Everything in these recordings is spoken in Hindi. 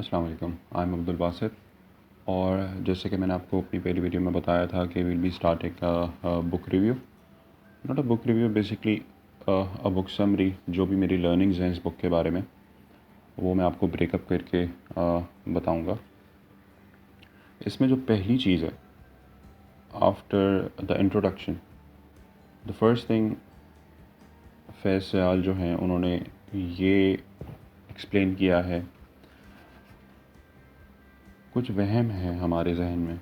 अस्सलाम वालेकुम। I am Abdul Basit. और जैसे कि मैंने आपको अपनी पहली वीडियो में बताया था कि will be starting book review, not a book review, basically a book summary. जो भी मेरी लर्निंग्स हैं इस बुक के बारे में वो मैं आपको ब्रेकअप करके बताऊंगा। इसमें जो पहली चीज़ है, after the introduction, the first thing, Faiz सयाल जो हैं उन्होंने ये एक्सप्लेन किया है, कुछ वहम है हमारे जहन में।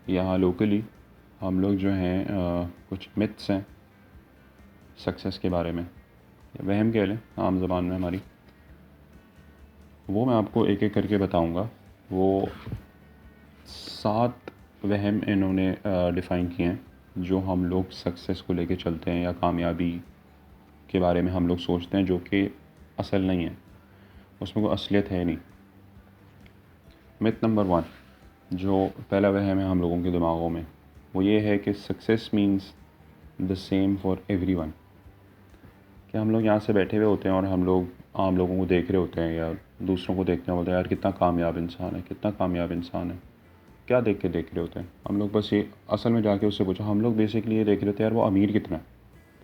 यहाँ लोकली हम लोग जो हैं कुछ मिथ्स हैं सक्सेस के बारे में, वहम कह लें आम ज़बान में हमारी, वो मैं आपको एक एक करके बताऊंगा। वो 7 वहम इन्होंने डिफ़ाइन किए हैं जो हम लोग सक्सेस को लेके चलते हैं या कामयाबी के बारे में हम लोग सोचते हैं, जो कि असल नहीं है, उसमें कोई असलियत है नहीं। मिथ नंबर 1, जो पहला वहम है हम लोगों के दिमागों में, वो ये है कि success means the same for everyone. कि हम लोग यहाँ से बैठे हुए होते हैं और हम लोग आम लोगों को देख रहे होते हैं या दूसरों को देखते हैं, बोलते हैं यार कितना कामयाब इंसान है, कितना कामयाब इंसान है। क्या देख के देख रहे होते हैं हम लोग? बस ये असल में जाके उससे पूछो, हम लोग बेसिकली ये देख रहे थे यार वो अमीर कितना है,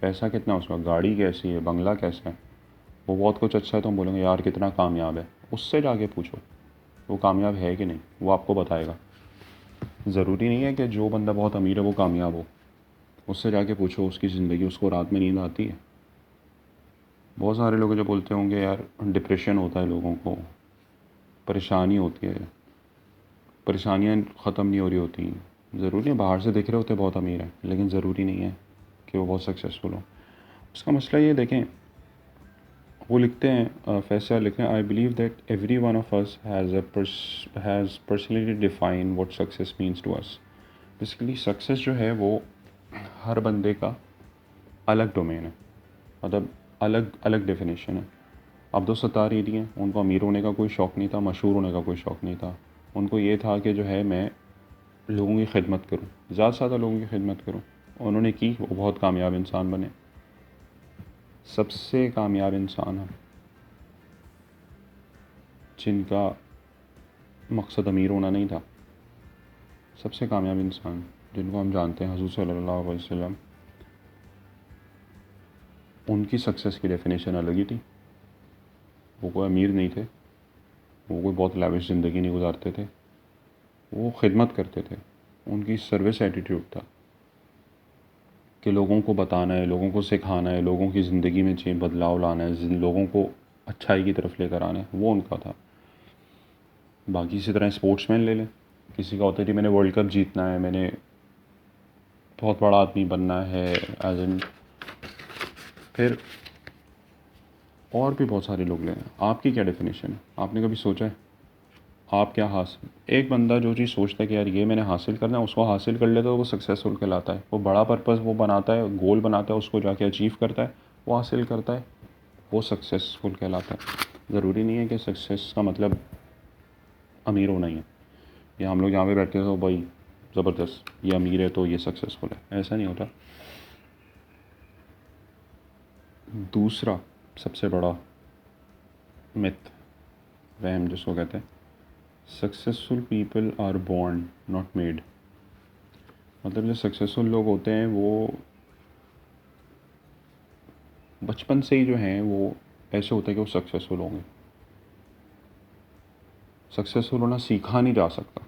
पैसा कितना है उसका, गाड़ी कैसी है, बंगला कैसा है, वो बहुत कुछ अच्छा है, तो हम बोलेंगे यार कितना कामयाब है। उससे जाके पूछो वो कामयाब है कि नहीं, वो आपको बताएगा। ज़रूरी नहीं है कि जो बंदा बहुत अमीर है वो कामयाब हो। उससे जाके पूछो उसकी ज़िंदगी, उसको रात में नींद आती है? बहुत सारे लोग जो बोलते होंगे यार डिप्रेशन होता है लोगों को, परेशानी होती है, परेशानियाँ ख़त्म नहीं हो रही होती। ज़रूरी नहीं बाहर से दिख रहे होते बहुत अमीर हैं, लेकिन ज़रूरी नहीं है कि वो बहुत सक्सेसफुल हो। उसका मसला ये देखें, वो लिखते हैं, फैसला लिखते हैं, I believe that every one of us has personally define what success means to us. Basically success जो है वो हर बंदे का अलग डोमेन है, मतलब अलग अलग डेफिनेशन है। अब्दुल सत्तार एली हैं, उनको अमीर होने का कोई शौक़ नहीं था, मशहूर होने का कोई शौक़ नहीं था। उनको ये था कि जो है मैं लोगों की खिदमत करूं, ज़्यादा से ज़्यादा लोगों की खिदमत करूं। उन्होंने की, वो बहुत कामयाब इंसान बने। सबसे कामयाब इंसान हैं जिनका मकसद अमीर होना नहीं था, सबसे कामयाब इंसान जिनको हम जानते हैं हुज़ूर सल्लल्लाहु अलैहि वसल्लम, उनकी सक्सेस की डेफिनेशन अलग ही थी। वो कोई अमीर नहीं थे, वो कोई बहुत लाविश ज़िंदगी नहीं गुजारते थे, वो खिदमत करते थे। उनकी सर्विस एटीट्यूड था कि लोगों को बताना है, लोगों को सिखाना है, लोगों की ज़िंदगी में चेंज बदलाव लाना है, लोगों को अच्छाई की तरफ लेकर आना है, वो उनका था। बाकी इसी तरह स्पोर्ट्समैन ले लें, किसी का होता है कि मैंने वर्ल्ड कप जीतना है, मैंने बहुत बड़ा आदमी बनना है, एज इन, फिर और भी बहुत सारे लोग लें। आपकी क्या डेफिनेशन है? आपने कभी सोचा है आप क्या हासिल, एक बंदा जो चीज़ सोचता है कि यार ये मैंने हासिल करना है, उसको हासिल कर लेता है, वो सक्सेसफुल कहलाता है। वो बड़ा पर्पस वो बनाता है, गोल बनाता है, उसको जाके अचीव करता है, वो हासिल करता है, वो सक्सेसफुल कहलाता है। ज़रूरी नहीं है कि सक्सेस का मतलब अमीर होना ही है, या हम लोग यहाँ पे बैठे तो भाई ज़बरदस्त ये अमीर है तो ये सक्सेसफुल है, ऐसा नहीं होता। दूसरा सबसे बड़ा मिथ, वहम जिसको कहते हैं, successful people are born not made. मतलब जो सक्सेसफुल लोग होते हैं वो बचपन से ही जो हैं वो ऐसे होते हैं कि वो सक्सेसफुल होंगे। सक्सेसफुल होना सीखा नहीं जा सकता,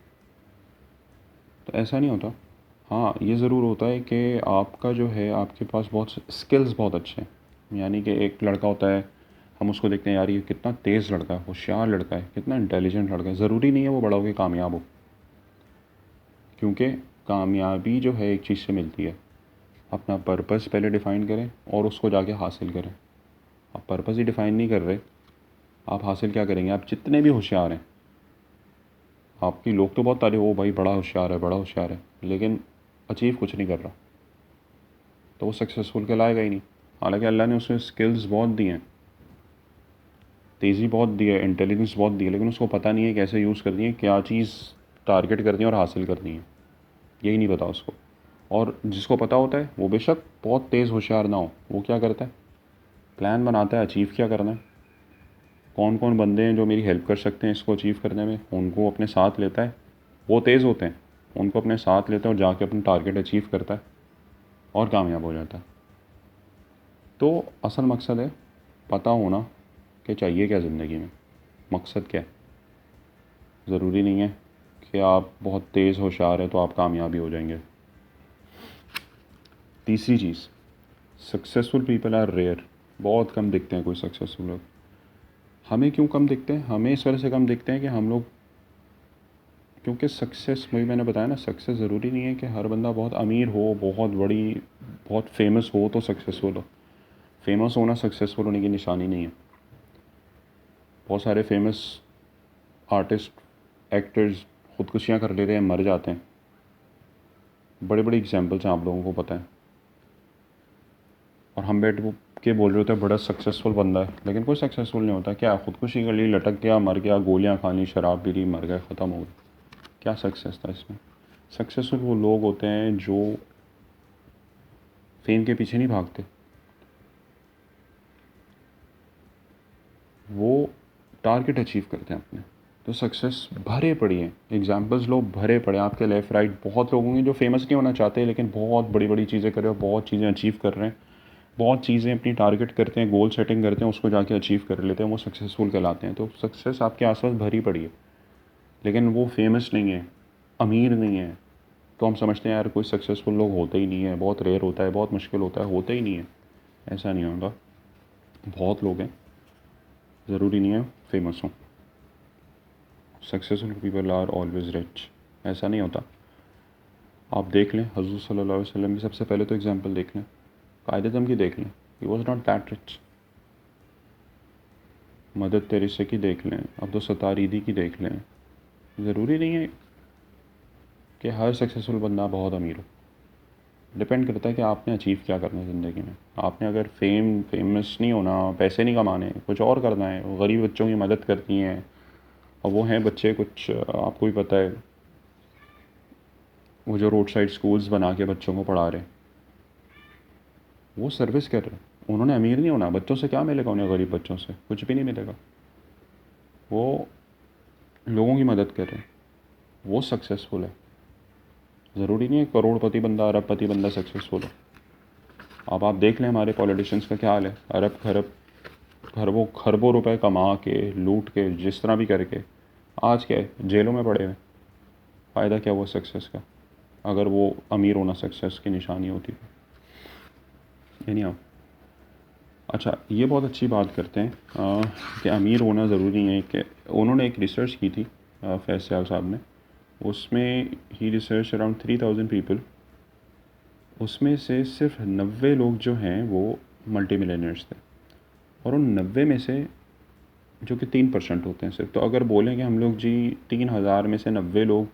तो ऐसा नहीं होता। हाँ, ये ज़रूर होता है कि आपका जो है आपके पास बहुत स्किल्स बहुत अच्छे हैं। यानी कि एक लड़का होता है, हम उसको देखते हैं यार ये कितना तेज़ लड़का है, होशियार लड़का है, कितना इंटेलिजेंट लड़का है। ज़रूरी नहीं है वो बड़ा होकर कामयाब हो, क्योंकि कामयाबी जो है एक चीज़ से मिलती है, अपना पर्पस पहले डिफ़ाइन करें और उसको जाके हासिल करें। आप पर्पस ही डिफ़ाइन नहीं कर रहे, आप हासिल क्या करेंगे? आप जितने भी होशियार हैं, आपकी लोग तो बहुत तारीफ, वो भाई बड़ा होशियार है, बड़ा होशियार है, लेकिन अचीव कुछ नहीं कर रहा, तो वो सक्सेसफुल कहलाएगा ही नहीं। हालांकि अल्लाह ने उसमें स्किल्स बहुत दी हैं, तेज़ी बहुत दी है, इंटेलिजेंस बहुत दी है, लेकिन उसको पता नहीं है कैसे यूज़ करनी है, क्या चीज़ टारगेट करनी है और हासिल करनी है, यही नहीं पता उसको। और जिसको पता होता है वो बेशक बहुत तेज़ होशियार ना हो, वो क्या करता है, प्लान बनाता है अचीव क्या करना है, कौन कौन बंदे हैं जो मेरी हेल्प कर सकते हैं इसको अचीव करने में, उनको अपने साथ लेता है। वो तेज़ होते हैं, उनको अपने साथ लेता है और जाके अपना टारगेट अचीव करता है और कामयाब हो जाता है। तो असल मकसद है पता होना कि चाहिए क्या ज़िंदगी में, मकसद क्या है। ज़रूरी नहीं है कि आप बहुत तेज़ होशियार हैं तो आप कामयाब ही हो जाएंगे। तीसरी चीज़, सक्सेसफुल पीपल आर रेयर। बहुत कम दिखते हैं कोई सक्सेसफुल लोग। हमें क्यों कम दिखते हैं? हमें इस वजह से कम दिखते हैं कि हम लोग, क्योंकि सक्सेस, वही मैंने बताया ना, सक्सेस ज़रूरी नहीं है कि हर बंदा बहुत अमीर हो, बहुत बड़ी, बहुत फेमस हो तो सक्सेसफुल हो। फेमस होना सक्सेसफुल होने की निशानी नहीं है। बहुत सारे फेमस आर्टिस्ट, एक्टर्स ख़ुदकुशियाँ कर लेते हैं, मर जाते हैं। बड़े बड़े एग्जांपल्स हैं, आप लोगों को पता है। और हम बैठ के बोल रहे होते हैं बड़ा सक्सेसफुल बंदा है, लेकिन कोई सक्सेसफुल नहीं होता। क्या ख़ुदकुशी कर ली, लटक गया, मर गया, गोलियाँ खा ली, शराब पी ली, मर गए, ख़त्म हो गया। क्या सक्सेस था इसमें? सक्सेसफुल वो लोग होते हैं जो फेम के पीछे नहीं भागते, वो टारगेट अचीव करते हैं अपने। तो सक्सेस भरे पड़ी हैं, एग्जांपल्स लो भरे पड़े आपके लेफ़्ट राइट। बहुत लोग होंगे जो फेमस नहीं होना चाहते लेकिन बहुत बड़ी बड़ी चीज़ें कर रहे हो, बहुत चीज़ें अचीव कर रहे हैं, बहुत चीज़ें अपनी टारगेट करते हैं, गोल सेटिंग करते हैं, उसको जाके अचीव कर लेते हैं, वो सक्सेसफुल कहलाते हैं। तो सक्सेस आपके आसपास भरी पड़ी है, लेकिन वो फेमस नहीं है, अमीर नहीं है। तो हम समझते हैं यार कोई सक्सेसफुल लोग होते ही नहीं है, बहुत रेयर होता है, बहुत मुश्किल होता है। होते ही नहीं है, ऐसा नहीं होगा। बहुत लोग हैं, ज़रूरी नहीं है फेमस हों। Successful people are always rich, ऐसा नहीं होता। आप देख लें हज़रत सल्लल्लाहु अलैहि वसल्लम की सबसे पहले तो एग्जांपल देख लें, कायद आज़म की देख लें, he was not that rich. Mother Teresa की देख लें, अब्दुल सत्तार ईदी की देख लें। ज़रूरी नहीं है कि हर सक्सेसफुल बंदा बहुत अमीर हो। डिपेंड करता है कि आपने अचीव क्या करना है ज़िंदगी में। आपने अगर फेमस नहीं होना, पैसे नहीं कमाने, कुछ और करना है, गरीब बच्चों की मदद करनी है, और वो हैं बच्चे कुछ, आपको भी पता है, वो जो रोड साइड स्कूल्स बना के बच्चों को पढ़ा रहे हैं, वो सर्विस कर रहे हैं। उन्होंने अमीर नहीं होना। बच्चों से क्या मिलेगा उन्हें? गरीब बच्चों से कुछ भी नहीं मिलेगा। वो लोगों की मदद कर रहे हैं, वो सक्सेसफुल है। ज़रूरी नहीं है करोड़पति बंदा, अरबपति बंदा सक्सेसफुल हो। अब आप देख लें हमारे पॉलिटिशियंस का क्या हाल है। अरब खरब खरबों खरबों रुपए कमा के, लूट के, जिस तरह भी करके, आज क्या है, जेलों में पड़े हुए। फ़ायदा क्या हुआ सक्सेस का, अगर वो अमीर होना सक्सेस की निशानी होती तो। यानी आप, अच्छा ये बहुत अच्छी बात करते हैं कि अमीर होना ज़रूरी है। कि उन्होंने एक रिसर्च की थी फैज़ साहब ने, उसमें ही रिसर्च अराउंड 3000 पीपल। उसमें से सिर्फ 90 लोग जो हैं वो मल्टी मिलियनर्स थे, और उन 90 में से, जो कि 3% होते हैं सिर्फ। तो अगर बोलें कि हम लोग जी 3000 में से 90 लोग,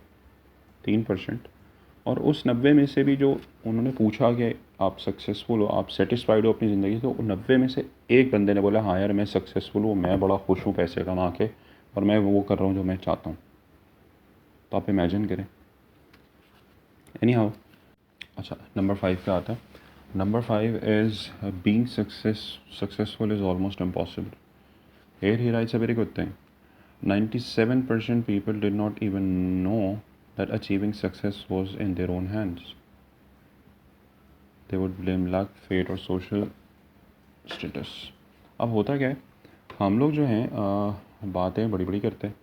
3%, और उस 90 में से भी जो उन्होंने पूछा कि आप सक्सेसफुल हो, आप सेटिस्फाइड हो अपनी ज़िंदगी से, तो 90 में से एक बंदे ने बोला हाँ यार मैं सक्सेसफुल हूँ, मैं बड़ा खुश हूँ पैसे कमा के, और मैं वो कर रहा हूँ जो मैं चाहता हूँ। तो आप इमेजिन करें। एनी हाउ, अच्छा नंबर 5 पे आता है। Number 5 is being successful is almost impossible. Here he writes a very good thing. 97% people did not even know that achieving success was in their own hands. They would blame luck, fate और social status. अब होता क्या है, हम लोग जो हैं बातें बड़ी बड़ी करते हैं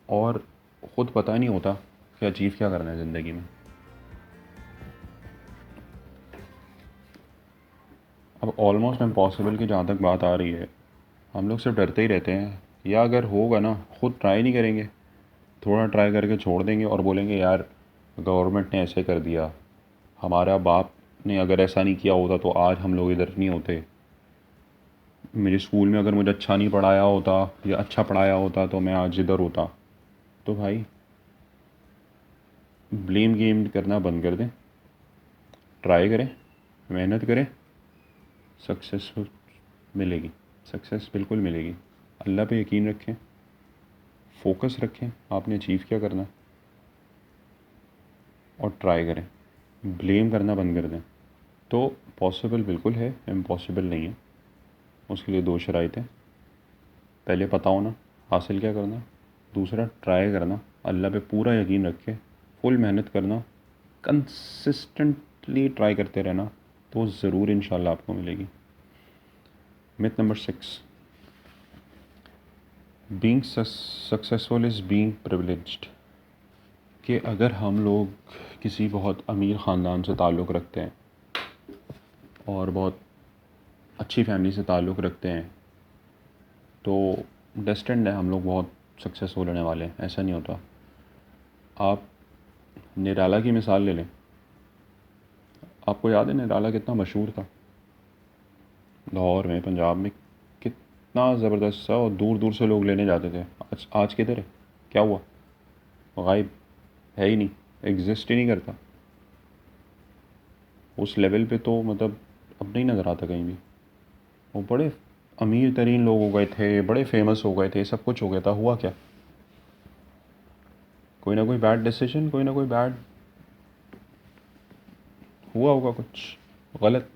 और ख़ुद पता ही नहीं होता कि अचीव क्या करना है ज़िंदगी में। अब ऑलमोस्ट इम्पॉसिबल की जहाँ तक बात आ रही है, हम लोग सिर्फ डरते ही रहते हैं, या अगर होगा ना ख़ुद ट्राई नहीं करेंगे, थोड़ा ट्राई करके छोड़ देंगे और बोलेंगे यार गवर्नमेंट ने ऐसे कर दिया, हमारा बाप ने अगर ऐसा नहीं किया होता तो आज हम लोग इधर नहीं होते, मेरे स्कूल में अगर मुझे अच्छा नहीं पढ़ाया होता या अच्छा पढ़ाया होता तो मैं आज इधर होता। तो भाई ब्लेम गेम करना बंद कर दें, ट्राई करें, मेहनत करें, सक्सेसफुल मिलेगी, सक्सेस बिल्कुल मिलेगी। अल्लाह पे यकीन रखें, फोकस रखें, आपने अचीव क्या करना है, और ट्राई करें, ब्लेम करना बंद कर दें। तो पॉसिबल बिल्कुल है, इम्पॉसिबल नहीं है। उसके लिए दो शराइत हैं। पहले पता होना हासिल क्या करना, दूसरा ट्राई करना, अल्लाह पे पूरा यकीन रख के फुल मेहनत करना, कंसिस्टेंटली ट्राई करते रहना, तो ज़रूर इंशाल्लाह आपको मिलेगी। Myth number 6, being successful is being privileged. कि अगर हम लोग किसी बहुत अमीर ख़ानदान से ताल्लुक़ रखते हैं और बहुत अच्छी फैमिली से ताल्लुक़ रखते हैं तो डेस्टिन्ड है हम लोग बहुत सक्सेसफुल होने वाले हैं, ऐसा नहीं होता। आप निराला की मिसाल ले लें। आपको याद है निराला कितना मशहूर था लाहौर में, पंजाब में, कितना ज़बरदस्त था और दूर दूर से लोग लेने जाते थे। आज किधर है, क्या हुआ, गायब, है ही नहीं, एग्जिस्ट ही नहीं करता। उस लेवल पे तो मतलब अब नहीं नज़र आता कहीं भी। वो बड़े अमीर तरीन लोग हो गए थे, बड़े फेमस हो गए थे, सब कुछ हो गया था, हुआ क्या? कोई ना कोई बैड डिसीजन, कोई ना कोई बैड हुआ होगा, कुछ गलत।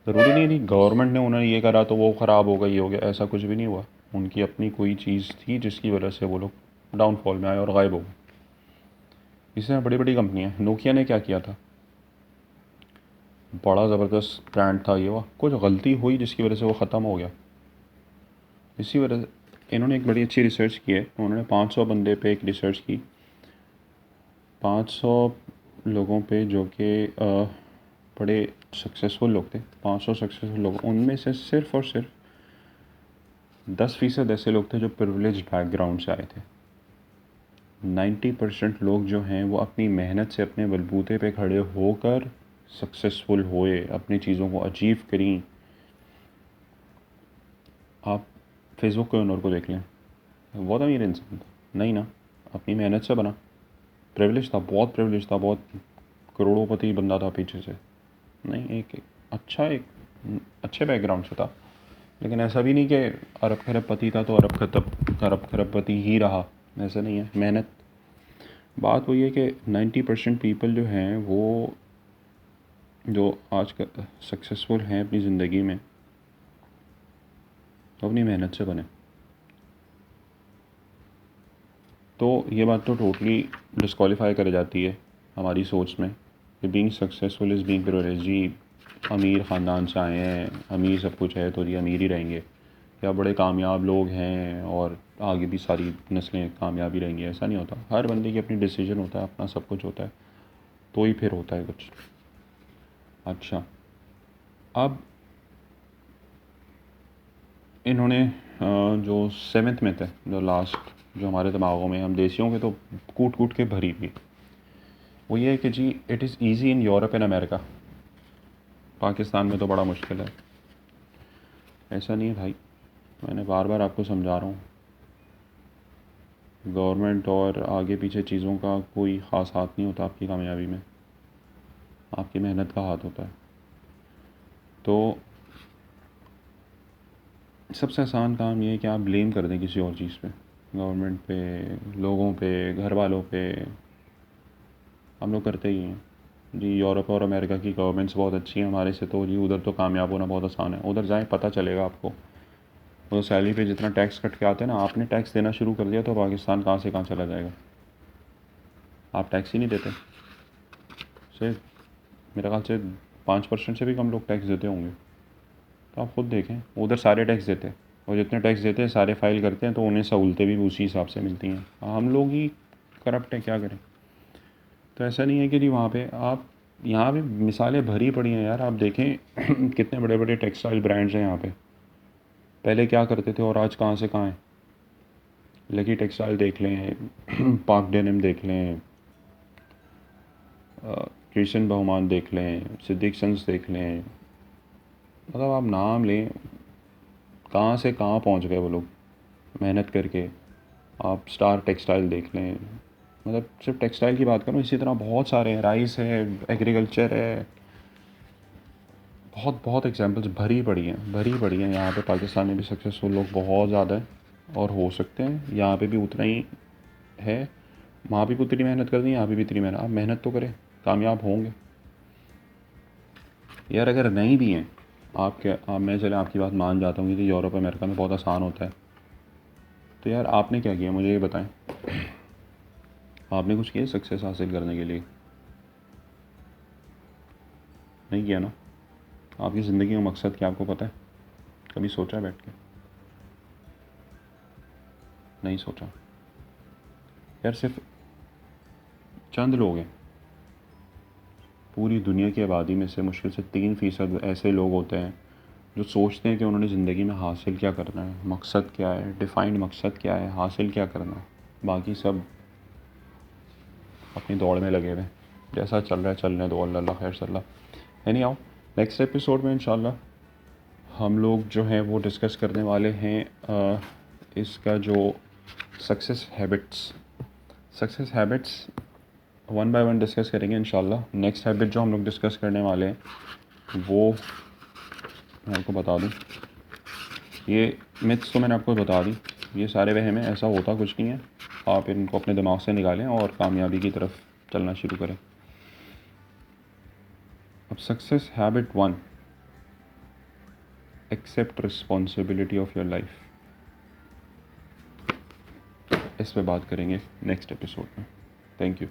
ज़रूरी नहीं थी गवर्नमेंट ने उन्हें ये करा तो वो ख़राब हो गई, हो गया, ऐसा कुछ भी नहीं हुआ। उनकी अपनी कोई चीज़ थी जिसकी वजह से वो लोग डाउनफॉल में आए और गायब हो गए। इसी तरह बड़ी बड़ी कंपनियाँ, नोकिया ने क्या किया था, बड़ा ज़बरदस्त ब्रांड था ये, वो कुछ गलती हुई जिसकी वजह से वो ख़त्म हो गया। इसी वजह से इन्होंने एक बड़ी अच्छी रिसर्च की है। उन्होंने 500 बंदे पे एक रिसर्च की, 500 लोगों पे जो कि बड़े सक्सेसफुल लोग थे, 500 सक्सेसफुल लोग, उनमें से सिर्फ़ और सिर्फ 10% ऐसे लोग थे जो प्रिविलेज्ड बैकग्राउंड से आए थे। 90% लोग जो हैं वो अपनी मेहनत से अपने बलबूते पे खड़े होकर सक्सेसफुल हुए, अपनी चीज़ों को अचीव करी। आप फेसबुक के ओनर को देख लें, बहुत अमीर इंसान था, नहीं ना, अपनी मेहनत से बना, प्रिविलेज था, बहुत प्रिविलेज था, बहुत करोड़ोंपति बंदा था पीछे से, नहीं, एक अच्छे बैकग्राउंड से था। लेकिन ऐसा भी नहीं कि अरब खरबपति था तो अरब खरबपति ही रहा, ऐसा नहीं है। मेहनत, बात वही है कि 90% पीपल जो हैं वो जो आज सक्सेसफुल हैं अपनी ज़िंदगी में, तो अपनी मेहनत से बने। तो ये बात तो टोटली डिस्क्वालीफाई कर जाती है हमारी सोच में कि being successful is being privilege. जी अमीर ख़ानदान से आए हैं, अमीर सब कुछ है तो ये अमीर ही रहेंगे, या बड़े कामयाब लोग हैं और आगे भी सारी नस्लें कामयाब ही रहेंगी, ऐसा नहीं होता। हर बंदे की अपनी डिसीजन होता है, अपना सब कुछ होता है, तो ही फिर होता है कुछ। अच्छा, अब इन्होंने जो 7th में थे, जो लास्ट, जो हमारे दिमागों में, हम देसियों के तो कूट कूट के भरी भी, वो ये है कि जी it is easy in Europe and America, Pakistan में तो बड़ा मुश्किल है। ऐसा नहीं है भाई, मैंने बार बार आपको समझा रहा हूँ, गवर्नमेंट और आगे पीछे चीज़ों का कोई ख़ास हाथ नहीं होता आपकी कामयाबी में, आपकी मेहनत का हाथ होता है। तो सबसे आसान काम ये है कि आप ब्लेम कर दें किसी और चीज़ पे, गवर्नमेंट पे, लोगों पे, घर वालों पे। हम लोग करते ही हैं जी, यूरोप और अमेरिका की गवर्नमेंट्स बहुत अच्छी हैं, हमारे से तो जी उधर तो कामयाब होना बहुत आसान है। उधर जाएं, पता चलेगा आपको। तो सैलरी पे जितना टैक्स कट के आते हैं ना, आपने टैक्स देना शुरू कर दिया तो पाकिस्तान कहाँ से कहाँ चला जाएगा। आप टैक्स ही नहीं देते, सिर्फ मेरे ख्याल से 5% से भी कम लोग टैक्स देते होंगे। तो आप खुद देखें, उधर सारे टैक्स देते हैं, और जितने टैक्स देते हैं सारे फाइल करते हैं, तो उन्हें सहूलतें भी उसी हिसाब से मिलती हैं। हम लोग ही करप्ट हैं, क्या करें। तो ऐसा नहीं है कि जी वहाँ पे आप, यहाँ पे मिसालें भरी पड़ी हैं यार, आप देखें कितने बड़े बड़े टेक्सटाइल ब्रांड्स हैं यहाँ पे, पहले क्या करते थे और आज कहाँ से कहाँ हैं। लकी टेक्सटाइल देख लें, पाक डेनिम देख लें, क्रिश्चियन बहुमान देख लें, सिद्दीक सन्स देख लें, मतलब आप नाम लें, कहाँ से कहाँ पहुँच गए वो लोग मेहनत करके। आप स्टार टेक्सटाइल देख लें, मतलब सिर्फ टेक्सटाइल की बात करूँ, इसी तरह बहुत सारे हैं, राइस है, एग्रीकल्चर है, बहुत बहुत एग्जांपल्स भरी पड़ी हैं, भरी पड़ी हैं। यहाँ पे पाकिस्तान में भी सक्सेसफुल लोग बहुत ज़्यादा हैं और हो सकते हैं, यहाँ पे भी उतना ही है। वहाँ भी उतनी मेहनत करनी है, यहाँ पे भी इतनी मेहनत, आप मेहनत तो करें, कामयाब होंगे यार। अगर नहीं भी हैं आप, क्या आप, मैं चले आपकी बात मान जाता हूँ कि यूरोप अमेरिका में बहुत आसान होता है, तो यार आपने क्या किया, मुझे ये बताएं। आपने कुछ किया सक्सेस हासिल करने के लिए? नहीं किया ना। आपकी ज़िंदगी का मकसद क्या आपको पता है? कभी सोचा है बैठ के? नहीं सोचा। यार सिर्फ चंद लोग हैं, पूरी दुनिया की आबादी में से मुश्किल से 3% ऐसे लोग होते हैं जो सोचते हैं कि उन्होंने ज़िंदगी में हासिल क्या करना है, मकसद क्या है, डिफ़ाइंड मकसद क्या है, हासिल क्या करना है। बाकी सब अपनी दौड़ में लगे हुए हैं। जैसा चल रहा है चलने दो, अल्लाह खैर सल्ला। एनी हाउ, नेक्स्ट एपिसोड में इंशाल्लाह हम लोग जो हैं वो डिस्कस करने वाले हैं इसका जो success habits one by one discuss करेंगे इंशाल्लाह। नेक्स्ट हैबिट जो हम लोग डिस्कस करने वाले हैं वो मैं आपको बता दूं, ये मिथ्स तो मैंने आपको बता दी, ये सारे वहम हैं, ऐसा होता कुछ नहीं है। आप इनको अपने दिमाग से निकालें और कामयाबी की तरफ चलना शुरू करें। अब success habit 1, accept responsibility of your life. इस पे बात करेंगे नेक्स्ट एपिसोड में। Thank you.